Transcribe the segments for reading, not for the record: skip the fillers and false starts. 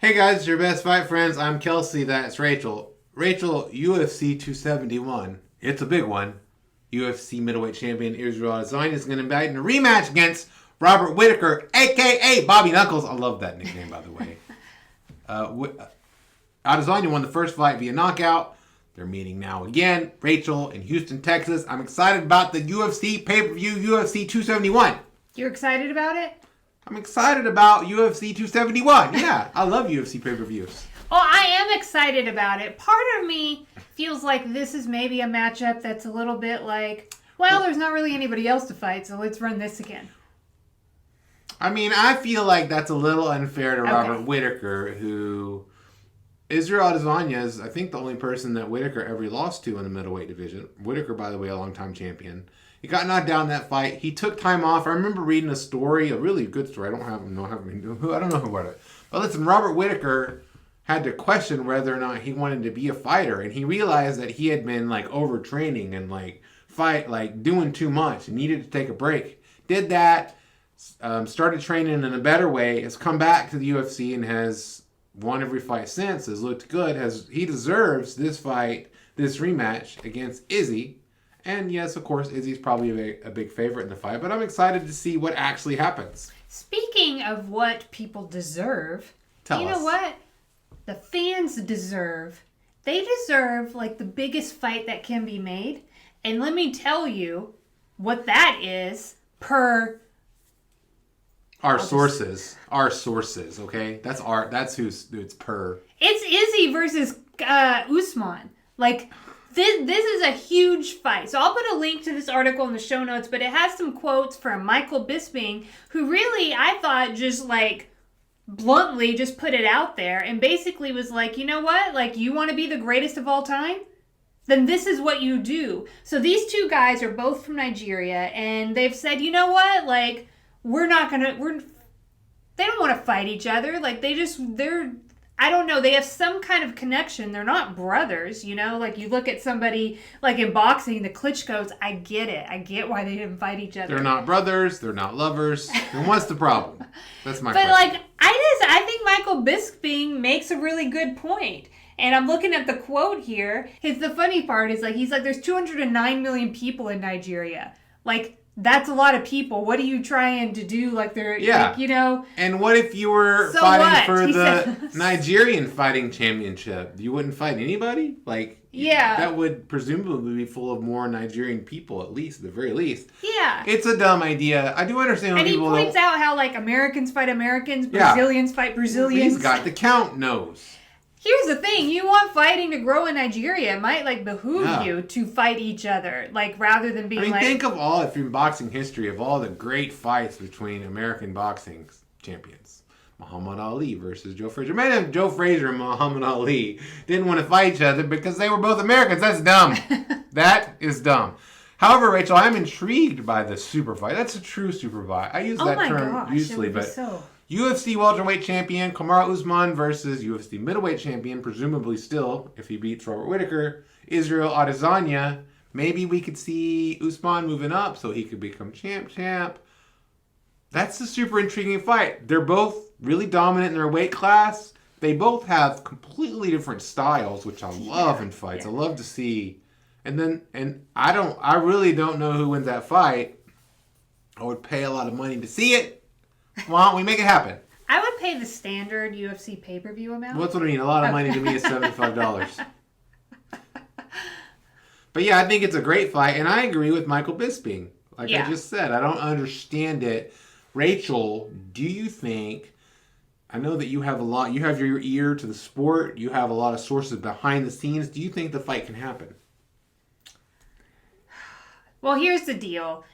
Hey guys, your best fight friends. I'm Kelsey. That's Rachel. Rachel, UFC 271. It's a big one. UFC middleweight champion Israel Adesanya is going to be in a rematch against Robert Whittaker, a.k.a. Bobby Knuckles. I love that nickname, by the way. Adesanya won the first fight via knockout. They're meeting now again. Rachel in Houston, Texas. I'm excited about the UFC pay-per-view UFC 271. You're excited about it? I'm excited about UFC 271. Yeah, I love UFC pay-per-views. Well, I am excited about it. Part of me feels like this is maybe a matchup that's a little bit like, well, there's not really anybody else to fight, so let's run this again. I mean, I feel like that's a little unfair to Robert Whittaker, who Israel Adesanya is, I think, the only person that Whittaker ever lost to in the middleweight division. Whittaker, by the way, a longtime champion. He got knocked down in that fight. He took time off. I remember reading a story, a really good story. I don't know who wrote it. But listen, Robert Whittaker had to question whether or not he wanted to be a fighter, and he realized that he had been overtraining and doing too much and needed to take a break. Did that, started training in a better way, has come back to the UFC and has won every fight since, has looked good, he deserves this fight, this rematch against Izzy. And yes, of course, Izzy's probably a big favorite in the fight, but I'm excited to see what actually happens. Speaking of what people deserve, Tell us. Know what? The fans deserve. They deserve the biggest fight that can be made. And let me tell you what that is per our sources, okay? That's who's it's per. It's Izzy versus Usman. This is a huge fight. So I'll put a link to this article in the show notes, but it has some quotes from Michael Bisping, who really, I thought, just bluntly just put it out there and basically was like, you know what? You want to be the greatest of all time? Then this is what you do. So these two guys are both from Nigeria, and they've said, you know what? They don't want to fight each other. I don't know. They have some kind of connection. They're not brothers, you look at somebody in boxing, the Klitschko's. I get it. I get why they didn't fight each other. They're not brothers. They're not lovers. Then what's the problem? That's my question. But I think Michael Bisping makes a really good point. And I'm looking at the quote here. The funny part is he's there's 209 million people in Nigeria. That's a lot of people. What are you trying to do? And what if you were fighting for the Nigerian fighting championship? You wouldn't fight anybody? That would presumably be full of more Nigerian people, at the very least. Yeah. It's a dumb idea. I do understand when people... And he points out how, Americans fight Americans, Brazilians fight Brazilians. He's got the count nose. Here's the thing. You want fighting to grow in Nigeria. It might, behoove you to fight each other, rather than being think of all, if you're in boxing history, of all the great fights between American boxing champions. Muhammad Ali versus Joe Frazier. Imagine if Joe Frazier and Muhammad Ali didn't want to fight each other because they were both Americans. That's dumb. That is dumb. However, Rachel, I'm intrigued by the Superfight. That's a true Superfight. I use that term usually, but... UFC welterweight champion Kamaru Usman versus UFC middleweight champion, presumably still, if he beats Robert Whittaker, Israel Adesanya. Maybe we could see Usman moving up so he could become champ. That's a super intriguing fight. They're both really dominant in their weight class. They both have completely different styles, which I love in fights. I love to see. And I really don't know who wins that fight. I would pay a lot of money to see it. Why don't we make it happen? I would pay the standard UFC pay-per-view amount. What's what I mean? A lot of money to me is $75. But yeah, I think it's a great fight, and I agree with Michael Bisping. I just said, I don't understand it. Rachel, do you think... I know that you have your ear to the sport. You have a lot of sources behind the scenes. Do you think the fight can happen? Well, here's the deal.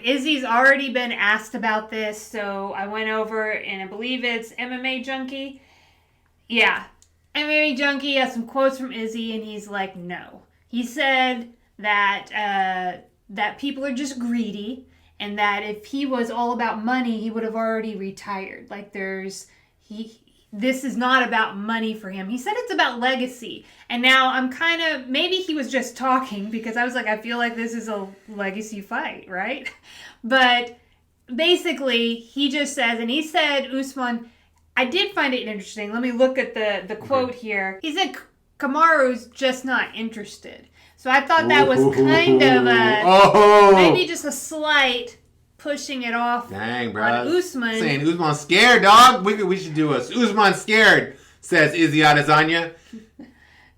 Izzy's already been asked about this, so I went over, and I believe it's MMA Junkie. Yeah, MMA Junkie has some quotes from Izzy, and he's like, no. He said that that people are just greedy, and that if he was all about money, he would have already retired. This is not about money for him. He said it's about legacy. And now I'm maybe he was just talking because I was I feel like this is a legacy fight, right? But basically, he just says, and he said, Usman, I did find it interesting. Let me look at the quote here. He said Kamaru's just not interested. So I thought that was kind of maybe just a slight pushing it off. Dang, bro. On Usman. Saying Usman's scared, dog. We should do a Usman scared, says Israel Adesanya.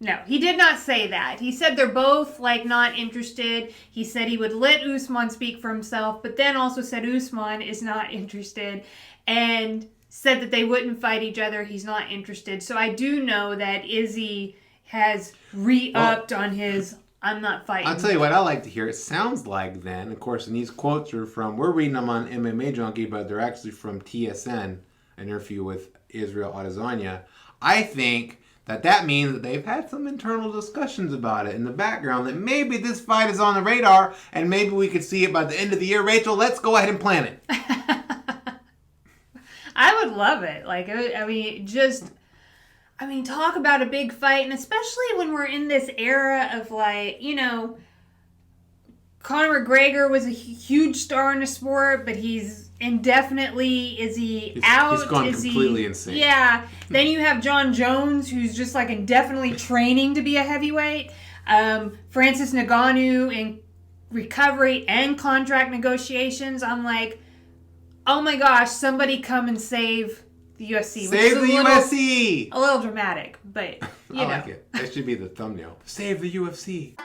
No, he did not say that. He said they're both, like, not interested. He said he would let Usman speak for himself, but then also said Usman is not interested and said that they wouldn't fight each other. He's not interested. So I do know that Izzy has re-upped on his I'm not fighting. I'll tell you what I like to hear. It sounds like then, of course, and these quotes are from, we're reading them on MMA Junkie, but they're actually from TSN, an interview with Israel Adesanya. I think that means that they've had some internal discussions about it in the background, that maybe this fight is on the radar, and maybe we could see it by the end of the year. Rachel, let's go ahead and plan it. I would love it. Like, talk about a big fight, and especially when we're in this era of, like, you know, Conor McGregor was a huge star in the sport, but he's indefinitely, he's out? He's gone completely insane. Yeah. Then you have John Jones, who's just, like, indefinitely training to be a heavyweight. Francis Ngannou in recovery and contract negotiations. I'm like, oh my gosh, somebody come and save the UFC. Save the UFC! A little dramatic, but, you know. I like it. That should be the thumbnail. Save the UFC.